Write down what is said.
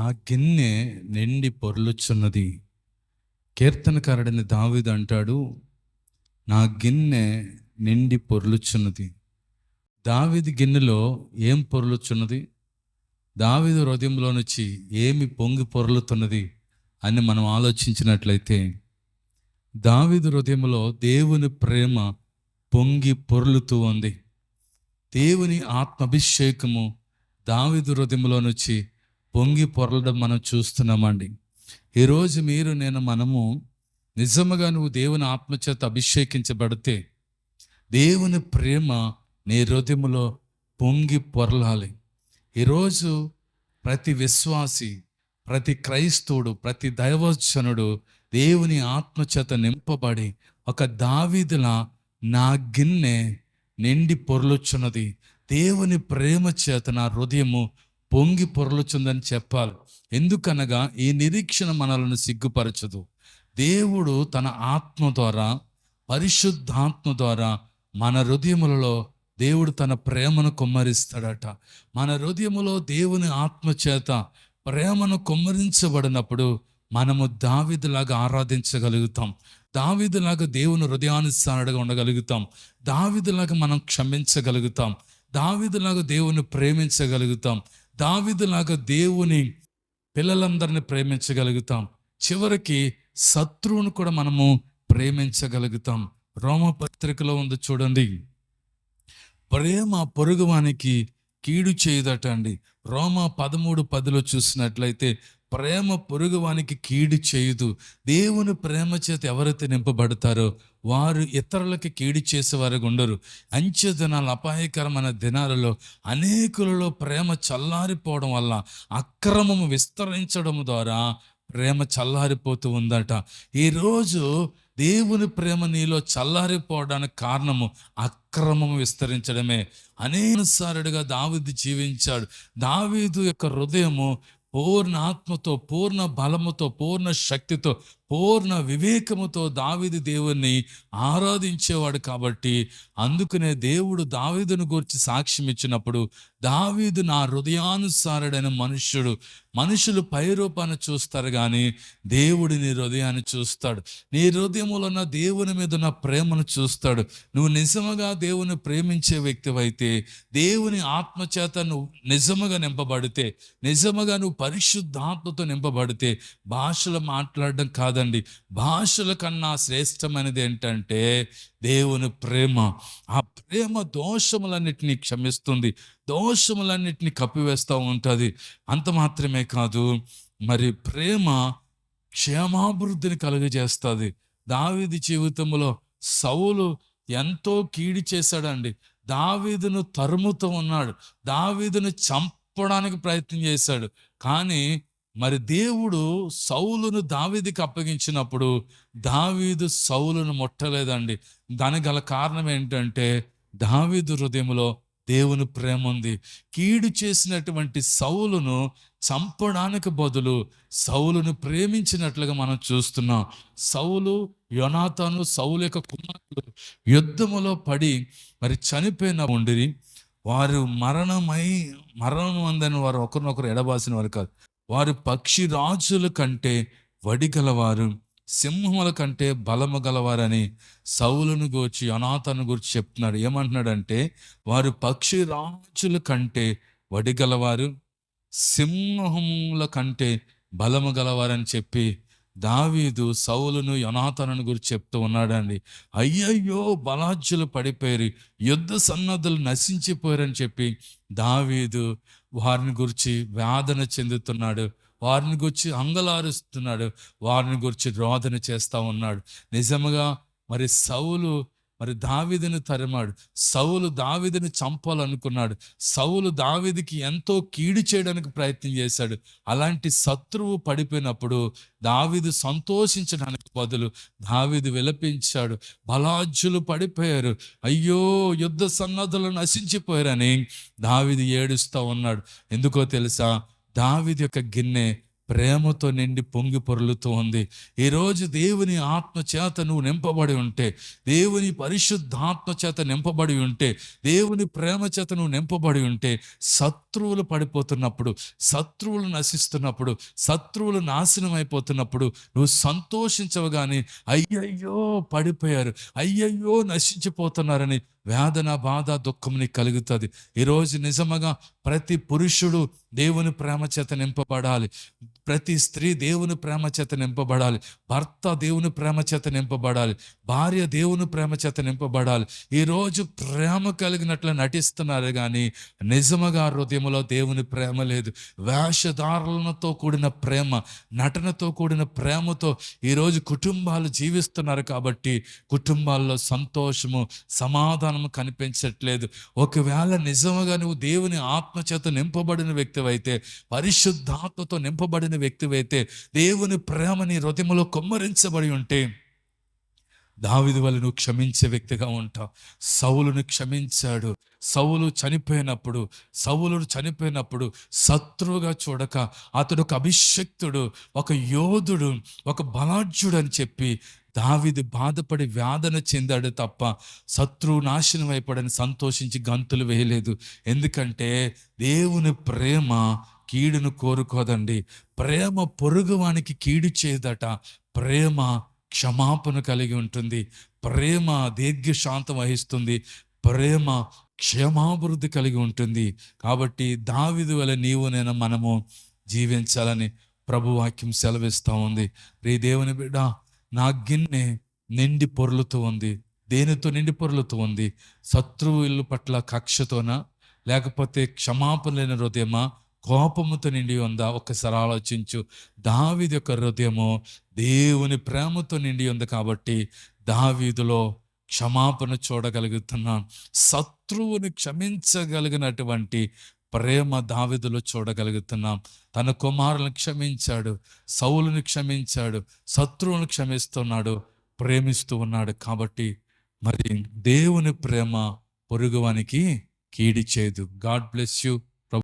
నా గిన్నె నిండి పొర్లుచున్నది. కీర్తనకారుడైన దావీదు అంటాడు, నా గిన్నె నిండి పొర్లుచున్నది. దావీదు గిన్నెలో ఏం పొర్లుచున్నది? దావీదు హృదయంలో నుంచి ఏమి పొంగి పొర్లుతున్నది అని మనం ఆలోచించినట్లయితే, దావీదు హృదయంలో దేవుని ప్రేమ పొంగి పొర్లుతూ ఉంది. దేవుని ఆత్మాభిషేకము దావీదు హృదయంలో నుంచి పొంగి పొరలడం మనం చూస్తున్నామండి. ఈరోజు మనము నిజముగా నువ్వు దేవుని ఆత్మచేత అభిషేకించబడితే దేవుని ప్రేమ నీ హృదయములో పొంగి పొరలాలి. ఈరోజు ప్రతి విశ్వాసి, ప్రతి క్రైస్తవుడు, ప్రతి దైవజనుడు దేవుని ఆత్మచేత నింపబడి ఒక దావీదులా నా గిన్నె నిండి పొర్లుచున్నది, దేవుని ప్రేమ చేత నా హృదయము పొంగి పొర్లుచుందని చెప్పాలి. ఎందుకనగా ఈ నిరీక్షణ మనలను సిగ్గుపరచదు. దేవుడు తన ఆత్మ ద్వారా, పరిశుద్ధాత్మ ద్వారా మన హృదయములలో దేవుడు తన ప్రేమను కుమ్మరిస్తాడట. మన హృదయములో దేవుని ఆత్మ చేత ప్రేమను కుమ్మరించబడినప్పుడు మనము దావీదులాగా ఆరాధించగలుగుతాం. దావీదులాగా దేవుని హృదయానుసారుడుగా ఉండగలుగుతాం. దావీదులాగా మనం క్షమించగలుగుతాం. దావీదులాగా దేవుని ప్రేమించగలుగుతాం. దావీదులాగా దేవుని పిల్లలందరినీ ప్రేమించగలుగుతాం. చివరికి శత్రువును కూడా మనము ప్రేమించగలుగుతాం. రోమపత్రికలో ఉంది చూడండి, ప్రేమ పొరుగువానికి కీడు చేయదట అండి. రోమ 13:10 చూసినట్లయితే ప్రేమ పొరుగువానికి కీడు చేయదు. దేవుని ప్రేమ చేత ఎవరైతే నింపబడతారో వారు ఇతరులకి కీడు చేసేవారుగా ఉండరు. అంచె దినాలు, అపాయకరమైన దినాలలో అనేకులలో ప్రేమ చల్లారిపోవడం వల్ల, అక్రమము విస్తరించడం ద్వారా ప్రేమ చల్లారిపోతూ ఉందట. ఈరోజు దేవుని ప్రేమ నీలో చల్లారిపోవడానికి కారణము అక్రమము విస్తరించడమే. అనేకసారుడుగా దావీదు జీవించాడు. దావీదు యొక్క హృదయము పూర్ణ ఆత్మతో, పూర్ణ బలముతో, పూర్ణ శక్తితో, పూర్ణ వివేకముతో దావీదు దేవుణ్ణి ఆరాధించేవాడు. కాబట్టి అందుకనే దేవుడు దావీదును గురించి సాక్ష్యం ఇచ్చినప్పుడు, దావీదు నా హృదయానుసారుడైన మనుష్యుడు. మనుషులు పై రూపాన్ని చూస్తారు కానీ దేవుడు నీ హృదయాన్ని చూస్తాడు. నీ హృదయములో ఉన్న దేవుని మీద ఉన్న ప్రేమను చూస్తాడు. నువ్వు నిజముగా దేవుని ప్రేమించే వ్యక్తివైతే, దేవుని ఆత్మచేత నువ్వు నిజముగా నింపబడితే, నిజముగా నువ్వు పరిశుద్ధాత్మతో నింపబడితే, భాషలు మాట్లాడడం కాదండి, భాషల కన్నా శ్రేష్టమైనది ఏంటంటే దేవుని ప్రేమ. ఆ ప్రేమ దోషములన్నిటినీ క్షమిస్తుంది, దోషములన్నిటినీ కప్పివేస్తూ ఉంటుంది. అంత మాత్రమే కాదు, మరి ప్రేమ క్షేమాభివృద్ధిని కలుగజేస్తుంది. దావీదు జీవితంలో సౌలు ఎంతో కీడు చేశాడండి. దావీదును తరుముతూ ఉన్నాడు, దావీదును చంపడానికి ప్రయత్నం చేశాడు. కానీ మరి దేవుడు సౌలును దావీదుకి అప్పగించినప్పుడు దావీదు సౌలును ముట్టలేదండి. దానికి గల కారణం ఏంటంటే దావీదు హృదయంలో దేవుని ప్రేమ ఉంది. కీడు చేసినటువంటి సౌలును చంపడానికి బదులు సౌలును ప్రేమించినట్లుగా మనం చూస్తున్నాం. సౌలు, యోనాతాను, సౌలు యొక్క కుమారులు యుద్ధములో పడి మరి చనిపోయిన ఉండిరి. వారు మరణం అందని వారు ఒకరినొకరు ఎడబాసిన వారు కాదు. వారు పక్షి రాజుల కంటే వడిగలవారు, సింహముల కంటే బలము గలవారని సౌలును గూర్చి, యోనాతాను గురించి చెప్తున్నాడు. ఏమంటున్నాడంటే వారు పక్షి రాజుల కంటే వడిగలవారు, సింహముల కంటే బలము గలవారని చెప్పి దావీదు సౌలును, యోనాతాను గురించి చెప్తూ ఉన్నాడండి. అయ్యయ్యో బలాజ్యులు పడిపోయారు, యుద్ధ సన్నద్ధులు నశించిపోయారని చెప్పి దావీదు వారిని గురించి వేదన చెందుతున్నాడు, వారిని గురించి అంగలారుస్తున్నాడు, వారిని గురించి రోదన చేస్తూ ఉన్నాడు. నిజముగా మరి సౌలు మరి దావీదుని తరిమాడు. సౌలు దావీదుని చంపాలనుకున్నాడు. సౌలు దావీదుకి ఎంతో కీడు చేయడానికి ప్రయత్నం చేశాడు. అలాంటి శత్రువు పడిపోయినప్పుడు దావీదు సంతోషించడానికి బదులు దావీదు విలపించాడు. బలాజ్యులు పడిపోయారు, అయ్యో యుద్ధ సన్నద్ధులు నశించిపోయారని దావీదు ఏడుస్తూ ఉన్నాడు. ఎందుకో తెలుసా? దావీదు యొక్క గిన్నె ప్రేమతో నిండి పొంగి పొర్లుతూ ఉంది. ఈరోజు దేవుని ఆత్మ చేత నువ్వు నింపబడి ఉంటే, దేవుని పరిశుద్ధాత్మ చేత నింపబడి ఉంటే, దేవుని ప్రేమ చేత నువ్వు నింపబడి ఉంటే, శత్రువులు పడిపోతున్నప్పుడు, శత్రువులు నశిస్తున్నప్పుడు, శత్రువులు నాశనం అయిపోతున్నప్పుడు నువ్వు సంతోషించవు. కానీ అయ్యయ్యో పడిపోయారు, అయ్యయ్యో నశించిపోతున్నారని వేదన, బాధ, దుఃఖం నీకు కలుగుతుంది. ఈరోజు నిజముగా ప్రతి పురుషుడు దేవుని ప్రేమ చేత నింపబడాలి. ప్రతి స్త్రీ దేవుని ప్రేమ చేత నింపబడాలి. భర్త దేవుని ప్రేమ చేత నింపబడాలి. భార్య దేవుని ప్రేమ చేత నింపబడాలి. ఈరోజు ప్రేమ కలిగినట్లు నటిస్తున్నారు కానీ నిజముగా హృదయంలో దేవుని ప్రేమ లేదు. వేషధారణలతో కూడిన ప్రేమ, నటనతో కూడిన ప్రేమతో ఈరోజు కుటుంబాలు జీవిస్తున్నారు. కాబట్టి కుటుంబాల్లో సంతోషము, సమాధానము కనిపించట్లేదు. ఒకవేళ నిజముగా నువ్వు దేవుని ఆత్మ చేత నింపబడిన వ్యక్తివైతే, పరిశుద్ధాత్మతో నింపబడిన వ్యక్తివైతే, దేవుని ప్రేమ నీ హృదయములో కుమ్మరించబడి ఉంటే, దావీదు వలె నువ్వు క్షమించే వ్యక్తిగా ఉంటావు. సౌలును క్షమించాడు. సౌలు చనిపోయినప్పుడు శత్రువుగా చూడక అతడు ఒక అభిషక్తుడు, ఒక యోధుడు, ఒక బలాఢ్యుడు అని చెప్పి దావీదు బాధపడి వేదన చెందాడు తప్ప శత్రువు నాశనం అయిపోడని సంతోషించి గంతులు వేయలేదు. ఎందుకంటే దేవుని ప్రేమ కీడును కోరుకోదండి. ప్రేమ పొరుగువానికి కీడు చేయదట. ప్రేమ క్షమాపణ కలిగి ఉంటుంది. ప్రేమ దీర్ఘశాంతం వహిస్తుంది. ప్రేమ క్షేమాభివృద్ధి కలిగి ఉంటుంది. కాబట్టి దావీదు వలె నేను మనము జీవించాలని ప్రభు వాక్యం సెలవిస్తూ ఉంది. ప్రియ దేవుని బిడ్డ, నా గిన్నె నిండి పొర్లుతూ ఉంది. దేనితో నిండి పొర్లుతూ ఉంది? శత్రువుల పట్ల కక్షతోనా, లేకపోతే క్షమాపణ లేని హృదయమా, కోపముతో నిండి ఉందా? ఒక్కసారి ఆలోచించు. దావీదు యొక్క హృదయము దేవుని ప్రేమతో నిండి ఉంది కాబట్టి దావీదులో క్షమాపణ చూడగలుగుతున్నాం. శత్రువుని క్షమించగలిగినటువంటి ప్రేమ దావీదులో చూడగలుగుతున్నాం. తన కుమారులను క్షమించాడు, సౌలుని క్షమించాడు, శత్రువులను క్షమిస్తున్నాడు, ప్రేమిస్తూ ఉన్నాడు. కాబట్టి మరి దేవుని ప్రేమ పొరుగువానికి కీడి చేయదు. God bless you.